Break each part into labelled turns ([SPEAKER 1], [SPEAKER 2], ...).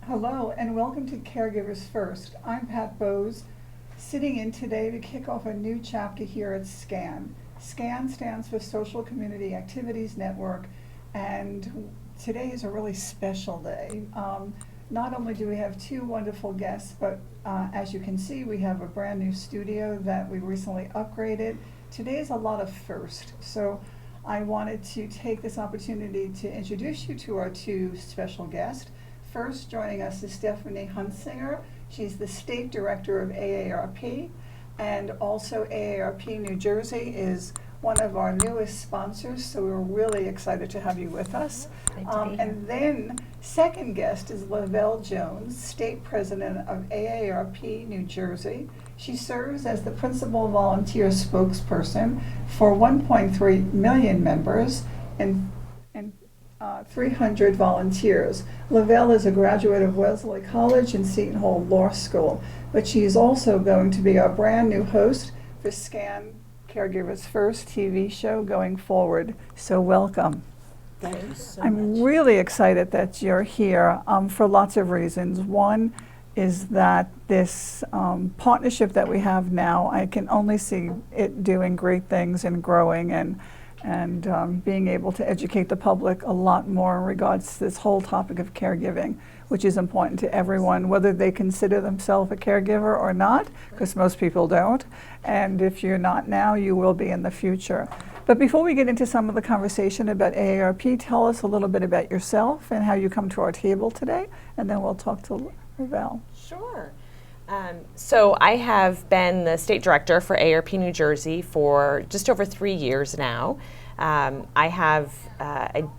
[SPEAKER 1] Hello and welcome to Caregivers First. I'm Pat Bowes, sitting in today to kick off a new chapter here at SCAN. SCAN stands for Social Community Activities Network, and today is a really special day. Not only do we have two wonderful guests, but as you can see, we have a brand new studio that we recently upgraded. Today is a lot of first, so I wanted to take this opportunity to introduce you to our two special guests. First, joining us is Stephanie Hunsinger. She's the State Director of AARP, and also AARP New Jersey is one of our newest sponsors, so we're really excited to have you with us. And then, second guest is Lavelle Jones, State President of AARP New Jersey. She serves as the Principal Volunteer Spokesperson for 1.3 million members and 300 volunteers. Lavelle is a graduate of Wellesley College and Seton Hall Law School, but she is also going to be our brand new host for SCAN Caregivers First TV show going forward. So welcome.
[SPEAKER 2] Thank you so
[SPEAKER 1] I'm
[SPEAKER 2] much.
[SPEAKER 1] really excited that you're here for lots of reasons. One is that this partnership that we have now, I can only see it doing great things and growing and being able to educate the public a lot more in regards to this whole topic of caregiving, which is important to everyone, whether they consider themselves a caregiver or not, because most people don't. And if you're not now, you will be in the future. But before we get into some of the conversation about AARP, tell us a little bit about yourself and how you come to our table today, and then we'll talk to Lavelle.
[SPEAKER 3] Sure. So I have been the state director for AARP New Jersey for just over 3 years now. I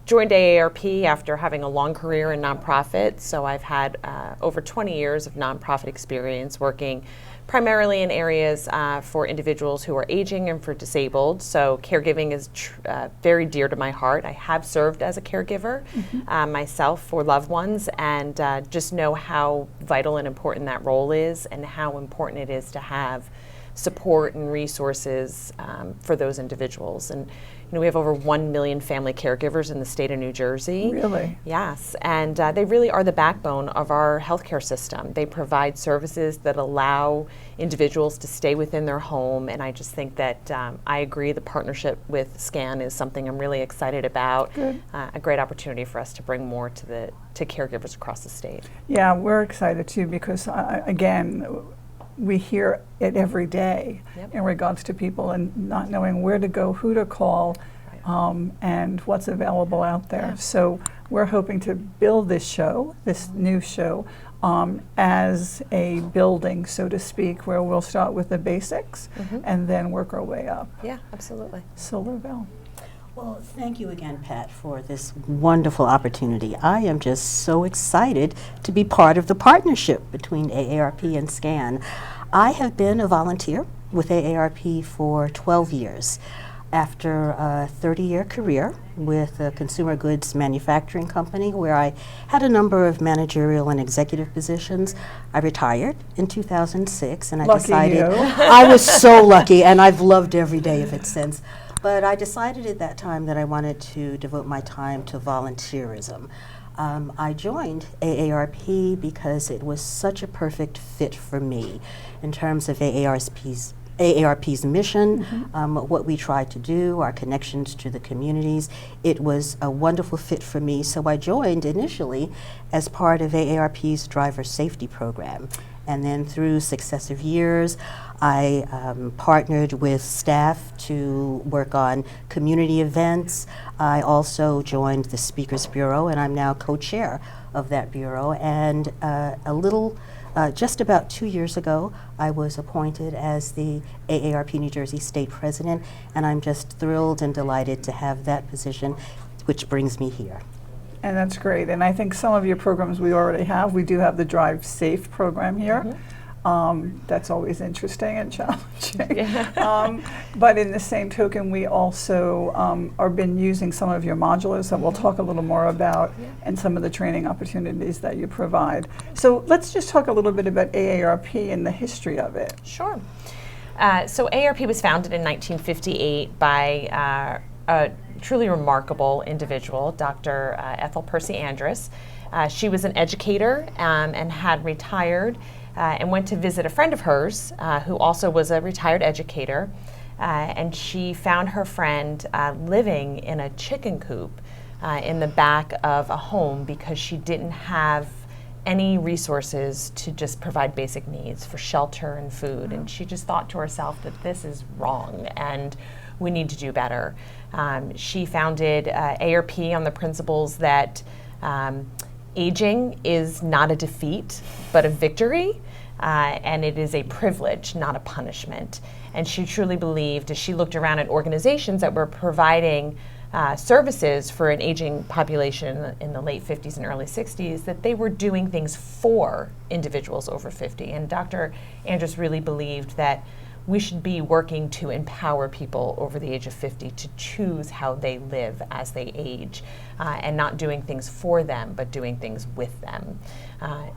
[SPEAKER 3] joined AARP after having a long career in nonprofit, so I've had over 20 years of nonprofit experience working primarily in areas for individuals who are aging and for disabled. So caregiving is very dear to my heart. I have served as a caregiver myself for loved ones, and just know how vital and important that role is and how important it is to have support and resources for those individuals. And we have over 1 million family caregivers in the state of New Jersey.
[SPEAKER 1] Really?
[SPEAKER 3] Yes, and they really are the backbone of our healthcare system. They provide services that allow individuals to stay within their home, and I just think that I agree the partnership with SCAN is something I'm really excited about.
[SPEAKER 1] Good.
[SPEAKER 3] A great opportunity for us to bring more to caregivers across the state.
[SPEAKER 1] Yeah, we're excited too because, again, we hear it every day in regards to people and not knowing where to go, who to call, and what's available out there. So we're hoping to build this show, this new show, as a building, so to speak, where we'll start with the basics and then work our way up.
[SPEAKER 3] Yeah, absolutely.
[SPEAKER 1] So Lavelle.
[SPEAKER 2] Well, thank you again, Pat, for this wonderful opportunity. I am just so excited to be part of the partnership between AARP and SCAN. I have been a volunteer with AARP for 12 years. After a 30-year career with a consumer goods manufacturing company where I had a number of managerial and executive positions, I retired in 2006, and I
[SPEAKER 1] Lucky
[SPEAKER 2] decided
[SPEAKER 1] you.
[SPEAKER 2] I was so lucky, and I've loved every day of it since. But I decided at that time that I wanted to devote my time to volunteerism. I joined AARP because it was such a perfect fit for me in terms of AARP's mission, what we try to do, our connections to the communities. It was a wonderful fit for me, so I joined initially as part of AARP's driver safety program. And then through successive years, I partnered with staff to work on community events. I also joined the Speakers Bureau, and I'm now co-chair of that bureau. And just about 2 years ago, I was appointed as the AARP New Jersey State President, and I'm just thrilled and delighted to have that position, which brings me here.
[SPEAKER 1] And that's great. And I think some of your programs we already have. We do have the Drive Safe program here. That's always interesting and challenging. But in the same token, we also are been using some of your modulars that we'll talk a little more about and some of the training opportunities that you provide. So let's just talk a little bit about AARP and the history of it.
[SPEAKER 3] Sure. So AARP was founded in 1958 by truly remarkable individual, Dr. Ethel Percy Andrus. She was an educator and had retired and went to visit a friend of hers who also was a retired educator. And she found her friend living in a chicken coop in the back of a home because she didn't have any resources to just provide basic needs for shelter and food. And she just thought to herself that this is wrong and we need to do better. She founded ARP on the principles that aging is not a defeat, but a victory, and it is a privilege, not a punishment. And she truly believed, as she looked around at organizations that were providing services for an aging population in the late 50s and early 60s, that they were doing things for individuals over 50. And Dr. Andrus really believed that we should be working to empower people over the age of 50 to choose how they live as they age, and not doing things for them, but doing things with them.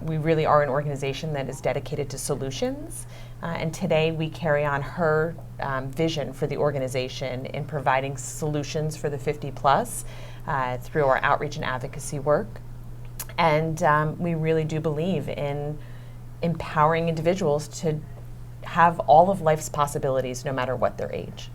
[SPEAKER 3] We really are an organization that is dedicated to solutions, and today we carry on her vision for the organization in providing solutions for the 50 plus through our outreach and advocacy work. And we really do believe in empowering individuals to have all of life's possibilities no matter what their age.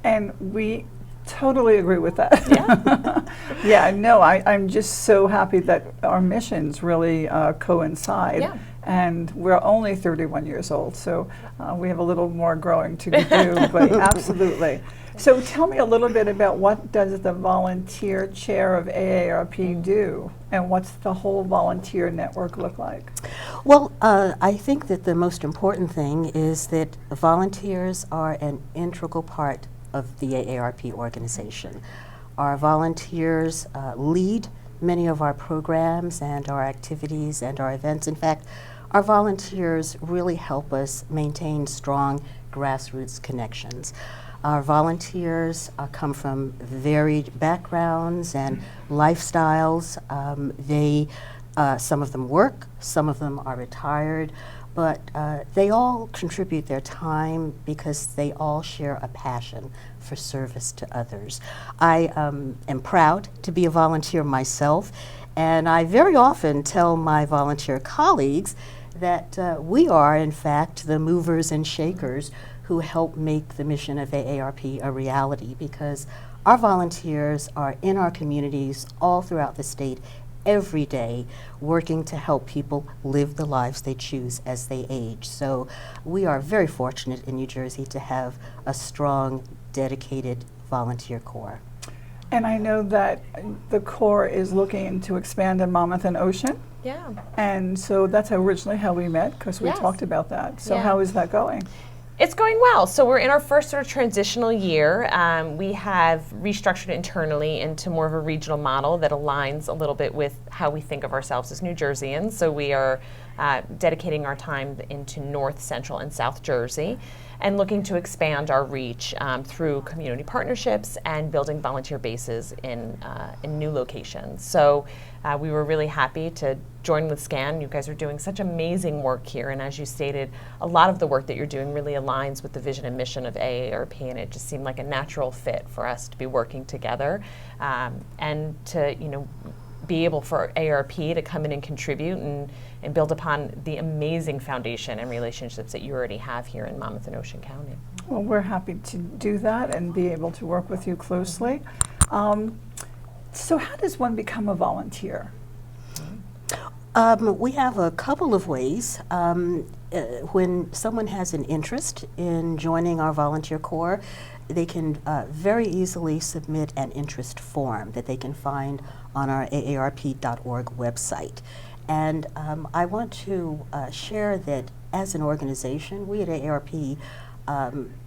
[SPEAKER 1] And we totally agree with that.
[SPEAKER 3] Yeah.
[SPEAKER 1] Yeah, no, I'm just so happy that our missions really coincide.
[SPEAKER 3] Yeah.
[SPEAKER 1] And we're only 31 years old, so we have a little more growing to do, but absolutely. So tell me a little bit about what does the volunteer chair of AARP do, and what's the whole volunteer network look like?
[SPEAKER 2] Well, I think that the most important thing is that volunteers are an integral part of the AARP organization. Our volunteers lead many of our programs and our activities and our events. In fact, our volunteers really help us maintain strong grassroots connections. Our volunteers come from varied backgrounds and lifestyles. Some of them work, some of them are retired, but they all contribute their time because they all share a passion for service to others. I am proud to be a volunteer myself, and I very often tell my volunteer colleagues that we are, in fact, the movers and shakers who help make the mission of AARP a reality, because our volunteers are in our communities all throughout the state every day, working to help people live the lives they choose as they age. So we are very fortunate in New Jersey to have a strong, dedicated volunteer corps.
[SPEAKER 1] And I know that the Corps is looking to expand in Monmouth and Ocean.
[SPEAKER 3] Yeah.
[SPEAKER 1] And so that's originally how we met, because we
[SPEAKER 3] Yes.
[SPEAKER 1] talked about that. So
[SPEAKER 3] Yeah.
[SPEAKER 1] how is that going?
[SPEAKER 3] It's going well. So we're in our first sort of transitional year. We have restructured internally into more of a regional model that aligns a little bit with how we think of ourselves as New Jerseyans. So we are dedicating our time into North, Central, and South Jersey, and looking to expand our reach through community partnerships and building volunteer bases in new locations. So we were really happy to join with SCAN. You guys are doing such amazing work here, and as you stated, a lot of the work that you're doing really aligns with the vision and mission of AARP, and it just seemed like a natural fit for us to be working together and to, be able for AARP to come in and contribute and build upon the amazing foundation and relationships that you already have here in Monmouth and Ocean County.
[SPEAKER 1] Well, we're happy to do that and be able to work with you closely. So how does one become a volunteer?
[SPEAKER 2] We have a couple of ways. When someone has an interest in joining our volunteer corps, they can very easily submit an interest form that they can find on our aarp.org website. And I want to share that as an organization, we at AARP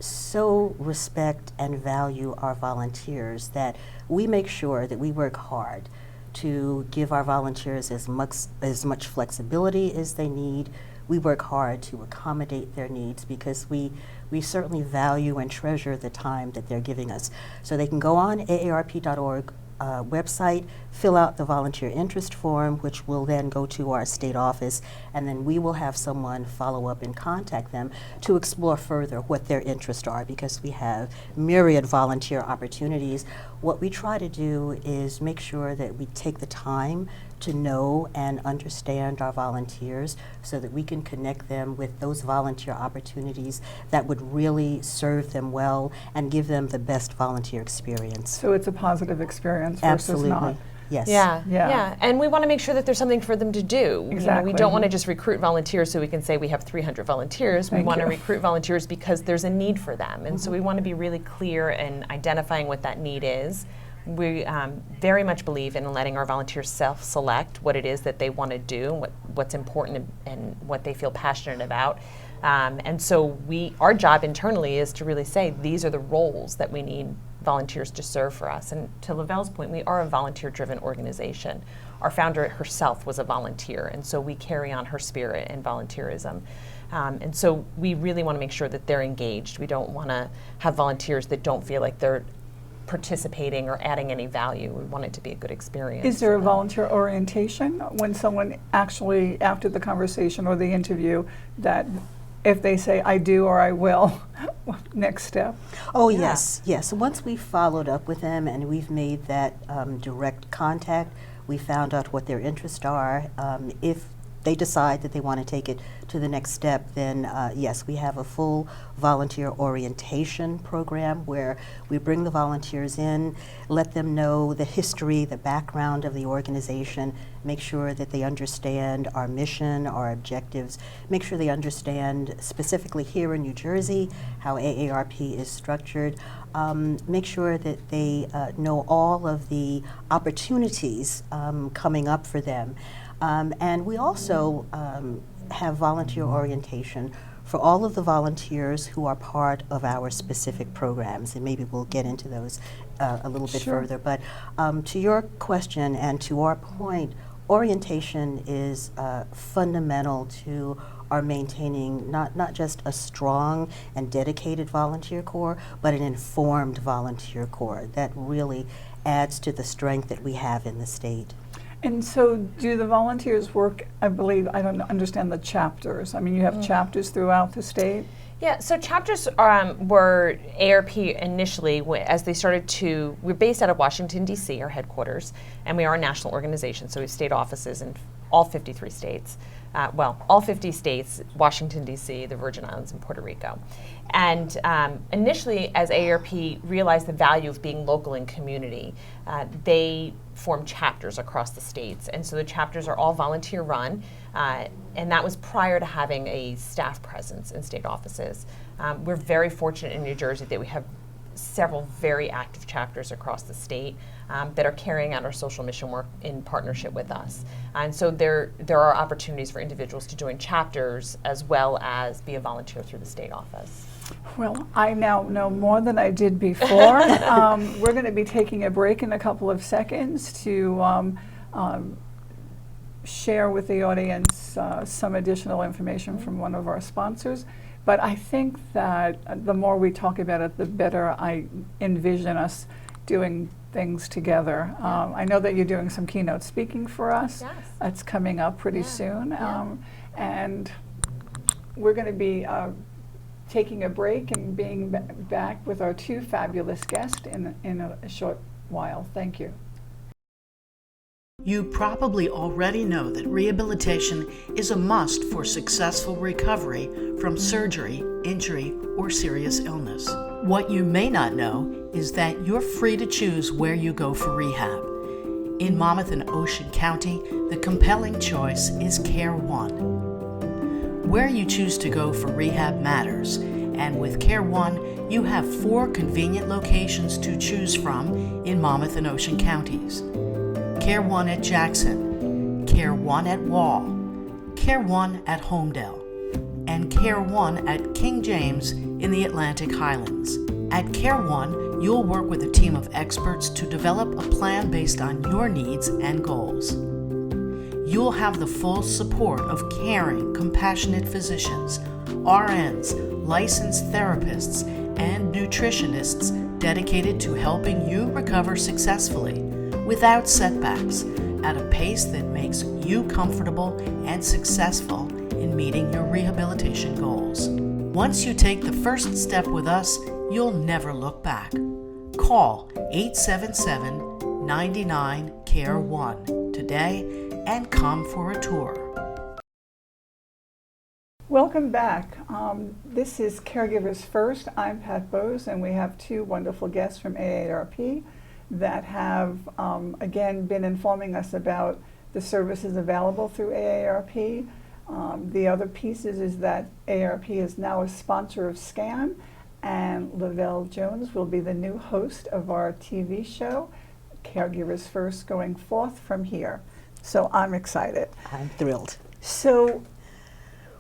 [SPEAKER 2] so respect and value our volunteers that we make sure that we work hard to give our volunteers as much flexibility as they need. We work hard to accommodate their needs because we certainly value and treasure the time that they're giving us. So they can go on aarp.org website, fill out the volunteer interest form, which will then go to our state office, and then we will have someone follow up and contact them to explore further what their interests are, because we have myriad volunteer opportunities. What we try to do is make sure that we take the time to know and understand our volunteers so that we can connect them with those volunteer opportunities that would really serve them well and give them the best volunteer experience.
[SPEAKER 1] So it's a positive experience versus
[SPEAKER 2] Absolutely.
[SPEAKER 1] not.
[SPEAKER 2] Yes.
[SPEAKER 3] Yeah. And we want to make sure that there's something for them to do.
[SPEAKER 1] Exactly.
[SPEAKER 3] We don't want to just recruit volunteers so we can say we have 300 volunteers. We
[SPEAKER 1] Thank
[SPEAKER 3] want to
[SPEAKER 1] you.
[SPEAKER 3] recruit volunteers because there's a need for them. And so we want to be really clear in identifying what that need is. We very much believe in letting our volunteers self-select what it is that they want to do, what's important and what they feel passionate about. And so our job internally is to really say these are the roles that we need volunteers to serve for us. And to Lavelle's point, we are a volunteer-driven organization. Our founder herself was a volunteer, and so we carry on her spirit and volunteerism. And so we really want to make sure that they're engaged. We don't want to have volunteers that don't feel like they're participating or adding any value. We want it to be a good experience.
[SPEAKER 1] Is there a volunteer orientation when someone actually, after the conversation or the interview, that if they say, I do or I will, next step?
[SPEAKER 2] Oh,
[SPEAKER 3] Yeah.
[SPEAKER 2] yes. Once we've followed up with them and we've made that direct contact, we found out what their interests are. If they decide that they want to take it to the next step, then yes, we have a full volunteer orientation program where we bring the volunteers in, let them know the history, the background of the organization, make sure that they understand our mission, our objectives, make sure they understand specifically here in New Jersey how AARP is structured, make sure that they know all of the opportunities coming up for them. And we also have volunteer orientation for all of the volunteers who are part of our specific programs, and maybe we'll get into those a little bit
[SPEAKER 1] Sure.
[SPEAKER 2] further. But to your question and to our point, orientation is fundamental to our maintaining not just a strong and dedicated volunteer corps, but an informed volunteer corps that really adds to the strength that we have in the state.
[SPEAKER 1] And so do the volunteers work, I believe, I don't understand the chapters. I mean, you have chapters throughout the state?
[SPEAKER 3] Yeah, so chapters were ARP initially, as they started to, we're based out of Washington, D.C., our headquarters, and we are a national organization, so we have state offices in all 53 states. All 50 states, Washington, D.C., the Virgin Islands, and Puerto Rico. And initially, as AARP realized the value of being local and community, they formed chapters across the states. And so the chapters are all volunteer run, and that was prior to having a staff presence in state offices. We're very fortunate in New Jersey that we have several very active chapters across the state that are carrying out our social mission work in partnership with us. And so there are opportunities for individuals to join chapters as well as be a volunteer through the state office.
[SPEAKER 1] Well, I now know more than I did before. We're going to be taking a break in a couple of seconds to share with the audience some additional information from one of our sponsors. But I think that the more we talk about it, the better I envision us doing things together. I know that you're doing some keynote speaking for us.
[SPEAKER 3] Yes.
[SPEAKER 1] That's coming up pretty soon. And we're going to be taking a break and being back with our two fabulous guests in a short while. Thank you.
[SPEAKER 4] You probably already know that rehabilitation is a must for successful recovery from surgery, injury, or serious illness. What you may not know is that you're free to choose where you go for rehab. In Monmouth and Ocean County, the compelling choice is Care One. Where you choose to go for rehab matters, and with Care One, you have 4 convenient locations to choose from in Monmouth and Ocean counties. Care One at Jackson, Care One at Wall, Care One at Homedale, and Care One at King James in the Atlantic Highlands. At Care One, you'll work with a team of experts to develop a plan based on your needs and goals. You'll have the full support of caring, compassionate physicians, RNs, licensed therapists, and nutritionists dedicated to helping you recover successfully, without setbacks, at a pace that makes you comfortable and successful in meeting your rehabilitation goals. Once you take the first step with us, you'll never look back. Call 877-99-CARE-1 today and come for a tour.
[SPEAKER 1] Welcome back. This is Caregivers First. I'm Pat Bowes, and we have two wonderful guests from AARP that have, again, been informing us about the services available through AARP. The other pieces is that AARP is now a sponsor of SCAN, and Lavelle Jones will be the new host of our TV show, Caregivers First, going forth from here. So I'm excited.
[SPEAKER 2] I'm thrilled.
[SPEAKER 1] So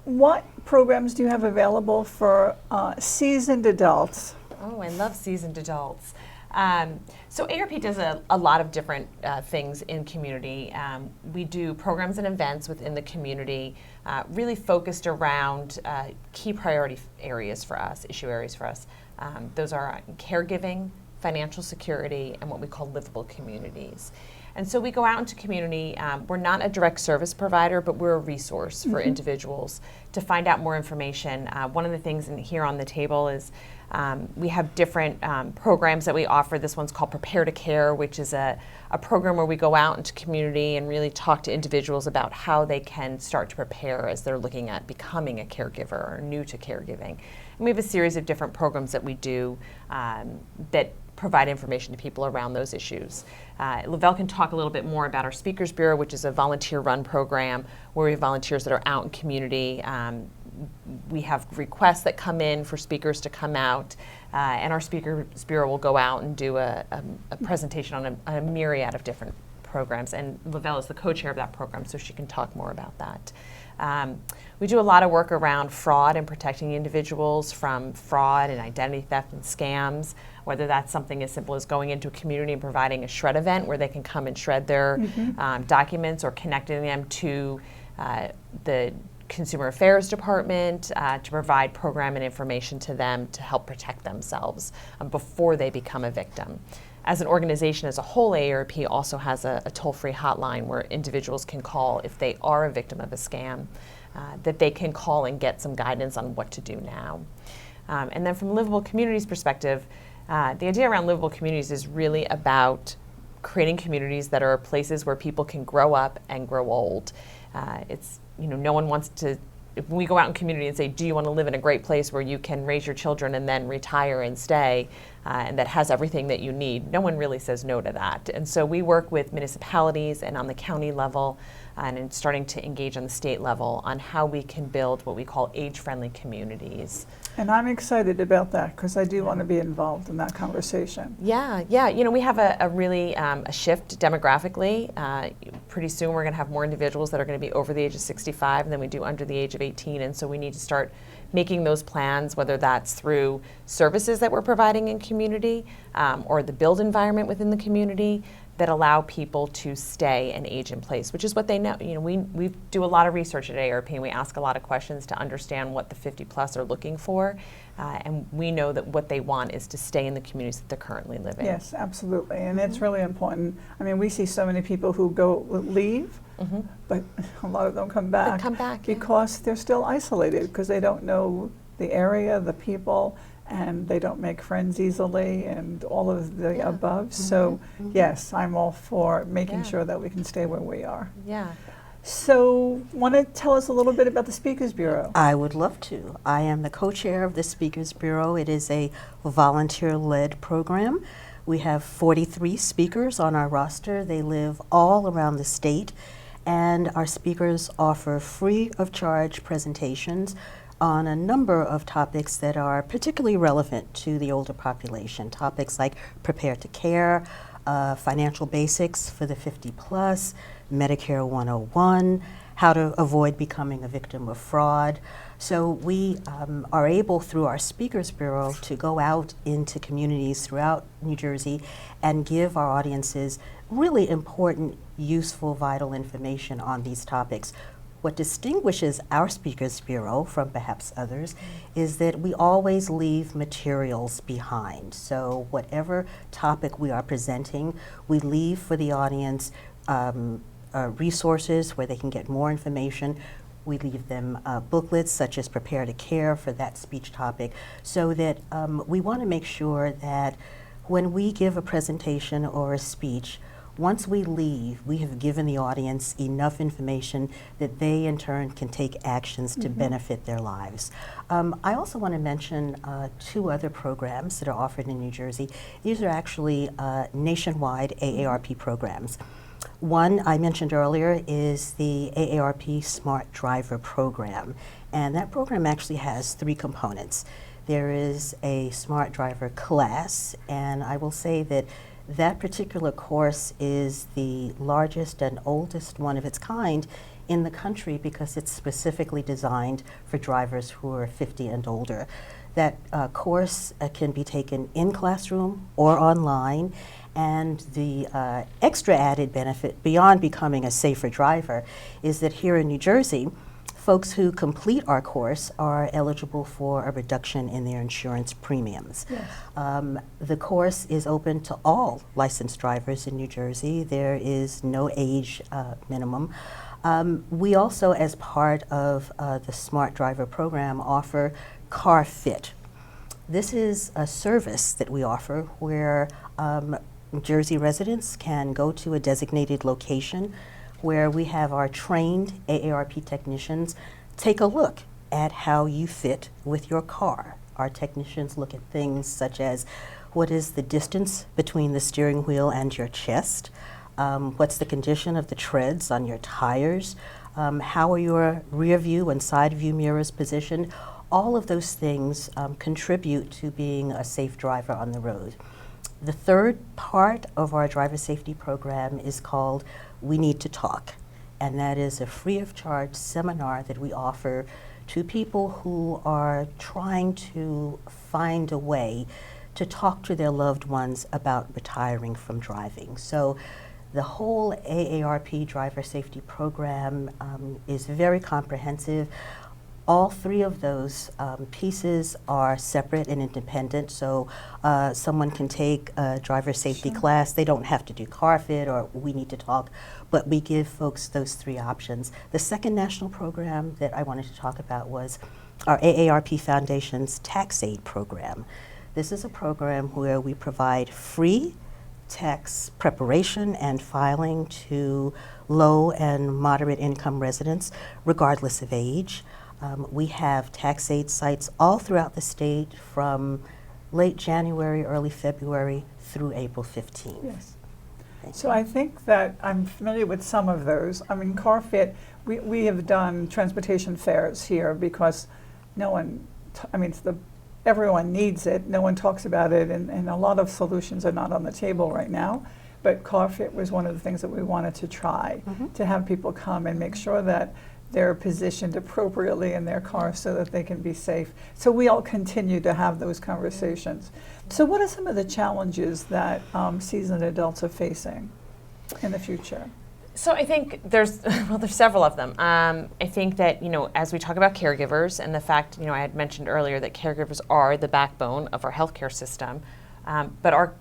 [SPEAKER 1] what programs do you have available for seasoned adults?
[SPEAKER 3] Oh, I love seasoned adults. So AARP does a lot of different things in community. We do programs and events within the community, really focused around key priority areas for us, issue areas for us. Those are caregiving, financial security, and what we call livable communities. And so we go out into community. We're not a direct service provider, but we're a resource for individuals to find out more information. One of the things here on the table is we have different programs that we offer. This one's called Prepare to Care, which is a program where we go out into community and really talk to individuals about how they can start to prepare as they're looking at becoming a caregiver or new to caregiving. And we have a series of different programs that we do that provide information to people around those issues. Lavelle can talk a little bit more about our Speakers Bureau, which is a volunteer-run program where we have volunteers that are out in community. We have requests that come in for speakers to come out, and our Speakers Bureau will go out and do a presentation on a myriad of different programs, and Lavelle is the co-chair of that program, so she can talk more about that. We do a lot of work around fraud and protecting individuals from fraud and identity theft and scams, whether that's something as simple as going into a community and providing a shred event where they can come and shred their documents, or connecting them to the Consumer Affairs Department to provide program and information to them to help protect themselves before they become a victim. As an organization as a whole, AARP also has a toll-free hotline where individuals can call if they are a victim of a scam, that they can call and get some guidance on what to do now. And then from Livable Communities perspective, the idea around livable communities is really about creating communities that are places where people can grow up and grow old. No one wants to, if we go out in community and say, do you want to live in a great place where you can raise your children and then retire and stay, and that has everything that you need, no one really says no to that. And so we work with municipalities and on the county level and starting to engage on the state level on how we can build what we call age-friendly communities.
[SPEAKER 1] And I'm excited about that because I do want to be involved in that conversation.
[SPEAKER 3] Yeah. We have a really a shift demographically. Pretty soon we're going to have more individuals that are going to be over the age of 65 than we do under the age of 18, and so we need to start making those plans, whether that's through services that we're providing in community or the build environment within the community that allow people to stay and age in place, which is what they know. We do a lot of research at AARP, and we ask a lot of questions to understand what the 50 plus are looking for, and we know that what they want is to stay in the communities that they're currently living.
[SPEAKER 1] Yes, absolutely, and it's really important. I mean, we see so many people who leave, but a lot of them come back.
[SPEAKER 3] They come back
[SPEAKER 1] because they're still isolated because they don't know the area, the people, and they don't make friends easily and all of the above. So yes, I'm all for making sure that we can stay where we are.
[SPEAKER 3] Yeah.
[SPEAKER 1] So want to tell us a little bit about the Speakers Bureau?
[SPEAKER 2] I would love to. I am the co-chair of the Speakers Bureau. It is a volunteer-led program. We have 43 speakers on our roster. They live all around the state, and our speakers offer free of charge presentations on a number of topics that are particularly relevant to the older population. Topics like Prepare to Care, financial basics for the 50 plus, Medicare 101, how to avoid becoming a victim of fraud. So we are able, through our Speakers Bureau, to go out into communities throughout New Jersey and give our audiences really important, useful, vital information on these topics, What distinguishes our Speakers Bureau from perhaps others is that we always leave materials behind. So whatever topic we are presenting, we leave for the audience resources where they can get more information. We leave them booklets such as Prepare to Care for that speech topic, so that we want to make sure that when we give a presentation or a speech, once we leave, we have given the audience enough information that they in turn can take actions to benefit their lives. I also want to mention 2 other programs that are offered in New Jersey. These are actually nationwide AARP programs. One I mentioned earlier is the AARP Smart Driver Program, and that program actually has 3 components. There is a Smart Driver class, and I will say that that particular course is the largest and oldest one of its kind in the country because it's specifically designed for drivers who are 50 and older. That course can be taken in classroom or online, and the extra added benefit beyond becoming a safer driver is that here in New Jersey, folks who complete our course are eligible for a reduction in their insurance premiums.
[SPEAKER 1] Yes.
[SPEAKER 2] The course is open to all licensed drivers in New Jersey. There is no age minimum. We also, as part of the Smart Driver program, offer Car Fit. This is a service that we offer where Jersey residents can go to a designated location where we have our trained AARP technicians take a look at how you fit with your car. Our technicians look at things such as what is the distance between the steering wheel and your chest, what's the condition of the treads on your tires, how are your rear view and side view mirrors positioned. All of those things contribute to being a safe driver on the road. The third part of our driver safety program is called We Need to Talk, and that is a free of charge seminar that we offer to people who are trying to find a way to talk to their loved ones about retiring from driving. So the whole AARP driver safety program is very comprehensive. All 3 of those pieces are separate and independent, so someone can take a driver safety class. They don't have to do Car Fit or We Need to Talk, but we give folks those 3 options. The second national program that I wanted to talk about was our AARP Foundation's Tax Aid program. This is a program where we provide free tax preparation and filing to low and moderate income residents, regardless of age. We have tax aid sites all throughout the state from late January, early February through April 15th.
[SPEAKER 1] Yes.
[SPEAKER 2] Thank
[SPEAKER 1] So
[SPEAKER 2] you.
[SPEAKER 1] I think that I'm familiar with some of those. I mean, Car Fit, we have done transportation fairs here because no one, everyone needs it. No one talks about it, and a lot of solutions are not on the table right now. But Car Fit was one of the things that we wanted to try, to have people come and make sure that they're positioned appropriately in their car so that they can be safe. So we all continue to have those conversations. So what are some of the challenges that seasoned adults are facing in the future?
[SPEAKER 3] So I think there's several of them. I think that, as we talk about caregivers and the fact, I had mentioned earlier that caregivers are the backbone of our healthcare system, but our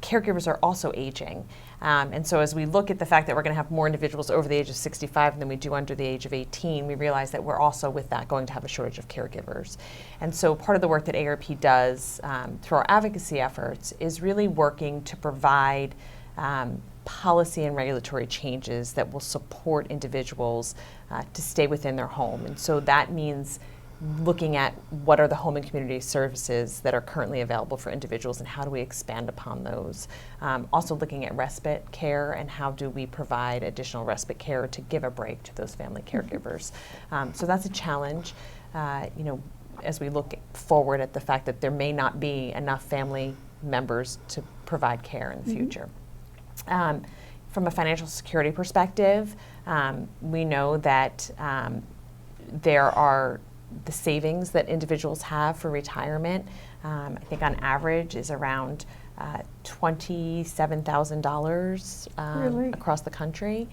[SPEAKER 3] caregivers are also aging. And so as we look at the fact that we're going to have more individuals over the age of 65 than we do under the age of 18, we realize that we're also with that going to have a shortage of caregivers. And so part of the work that AARP does through our advocacy efforts is really working to provide policy and regulatory changes that will support individuals to stay within their home. And so that means looking at what are the home and community services that are currently available for individuals and how do we expand upon those. Also looking at respite care and how do we provide additional respite care to give a break to those family caregivers. So that's a challenge, as we look forward at the fact that there may not be enough family members to provide care in the future. From a financial security perspective, we know that there are the savings that individuals have for retirement, I think on average is around $27,000
[SPEAKER 1] Really?
[SPEAKER 3] across the country.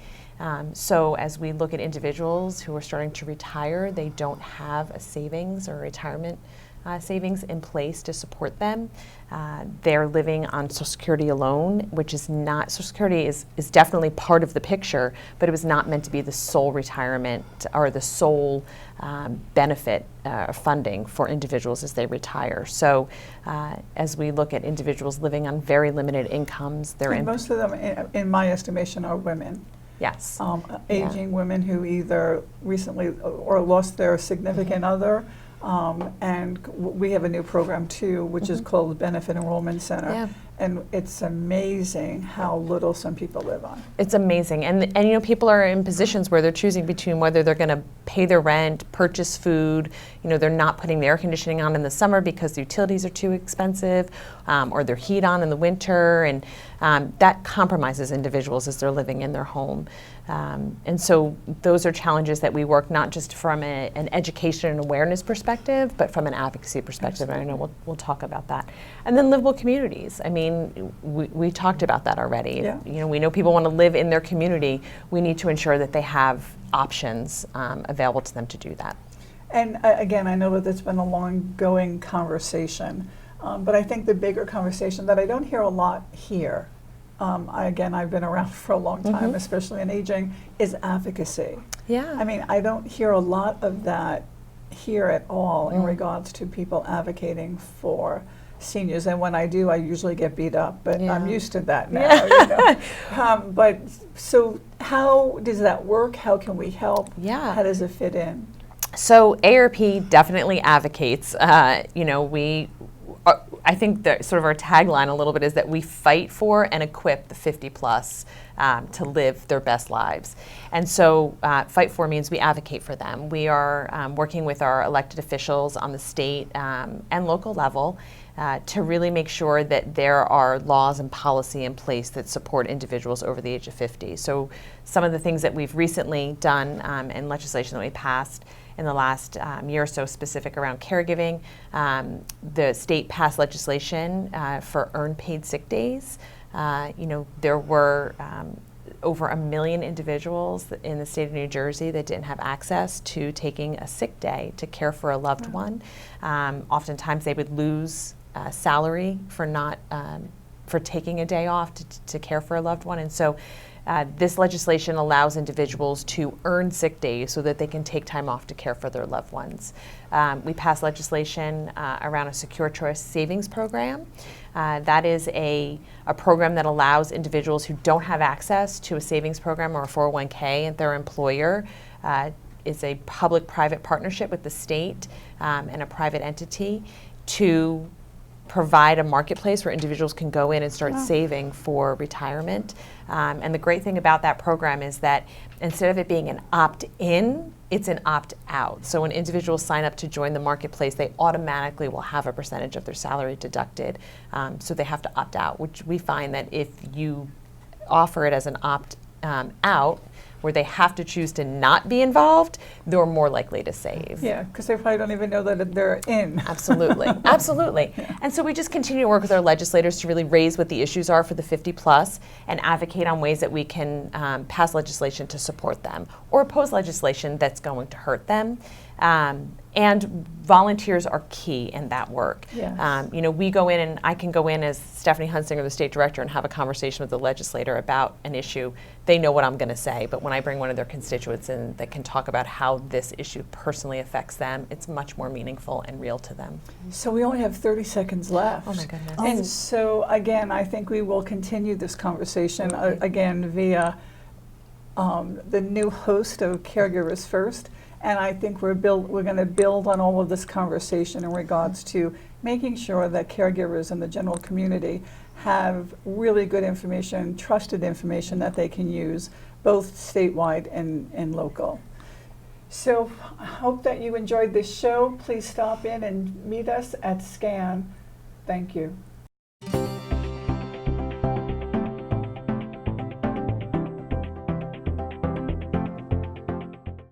[SPEAKER 3] So as we look at individuals who are starting to retire, they don't have a savings or retirement savings in place to support them. They're living on Social Security alone, which is not, Social Security is definitely part of the picture, but it was not meant to be the sole retirement or the sole benefit funding for individuals as they retire. So as we look at individuals living on very limited incomes, they're
[SPEAKER 1] And most of them, in my estimation, are women.
[SPEAKER 3] Yes.
[SPEAKER 1] Aging women who either recently or lost their significant other. And we have a new program too, which is called Benefit Enrollment Center.
[SPEAKER 3] Yeah.
[SPEAKER 1] And it's amazing how little some people live on.
[SPEAKER 3] It's amazing. And you know, people are in positions where they're choosing between whether they're going to pay their rent, purchase food, you know, they're not putting the air conditioning on in the summer because the utilities are too expensive, or their heat on in the winter, and that compromises individuals as they're living in their home. And so those are challenges that we work not just from an education and awareness perspective, but from an advocacy perspective. And I know we'll talk about that. And then livable communities. I mean, we talked about that already.
[SPEAKER 1] Yeah.
[SPEAKER 3] You know, we know people want to live in their community. We need to ensure that they have options available to them to do that.
[SPEAKER 1] And again, I know that it's been a long-going conversation, but I think the bigger conversation that I don't hear a lot here, I've been around for a long time, especially in aging, is advocacy.
[SPEAKER 3] Yeah.
[SPEAKER 1] I mean, I don't hear a lot of that here at all in regards to people advocating for seniors. And when I do, I usually get beat up, but I'm used to that now. You know? But so how does that work? How can we help?
[SPEAKER 3] Yeah.
[SPEAKER 1] How does it fit in?
[SPEAKER 3] So AARP definitely advocates. You know, I think that sort of our tagline a little bit is that we fight for and equip the 50 plus to live their best lives. And so fight for means we advocate for them. We are working with our elected officials on the state and local level to really make sure that there are laws and policy in place that support individuals over the age of 50. So some of the things that we've recently done in legislation that we passed in the last year or so specific around caregiving, the state passed legislation for earned paid sick days. You know, there were over 1 million individuals in the state of New Jersey that didn't have access to taking a sick day to care for a loved one. Oftentimes they would lose salary for not for taking a day off to care for a loved one, and so this legislation allows individuals to earn sick days so that they can take time off to care for their loved ones. We passed legislation around a secure choice savings program. That is a program that allows individuals who don't have access to a savings program or a 401k at their employer. It's a public-private partnership with the state and a private entity to provide a marketplace where individuals can go in and start saving for retirement. And the great thing about that program is that instead of it being an opt-in, it's an opt-out. So when individuals sign up to join the marketplace, they automatically will have a percentage of their salary deducted. So they have to opt out, which we find that if you offer it as an opt-out, where they have to choose to not be involved, they're more likely to save.
[SPEAKER 1] Yeah, because they probably don't even know that they're in.
[SPEAKER 3] Absolutely, absolutely. Yeah. And so we just continue to work with our legislators to really raise what the issues are for the 50 plus and advocate on ways that we can pass legislation to support them or oppose legislation that's going to hurt them. And volunteers are key in that work.
[SPEAKER 1] Yes.
[SPEAKER 3] You know, we go in, and I can go in as Stephanie Hunsinger, the state director, and have a conversation with the legislator about an issue. They know what I'm going to say, but when I bring one of their constituents in that can talk about how this issue personally affects them, it's much more meaningful and real to them.
[SPEAKER 1] So we only have 30 seconds left.
[SPEAKER 3] Oh my goodness.
[SPEAKER 1] And so again, I think we will continue this conversation again via the new host of Caregivers First. And I think we're going to build on all of this conversation in regards to making sure that caregivers in the general community have really good information, trusted information that they can use, both statewide and local. So I hope that you enjoyed this show. Please stop in and meet us at SCAN. Thank you.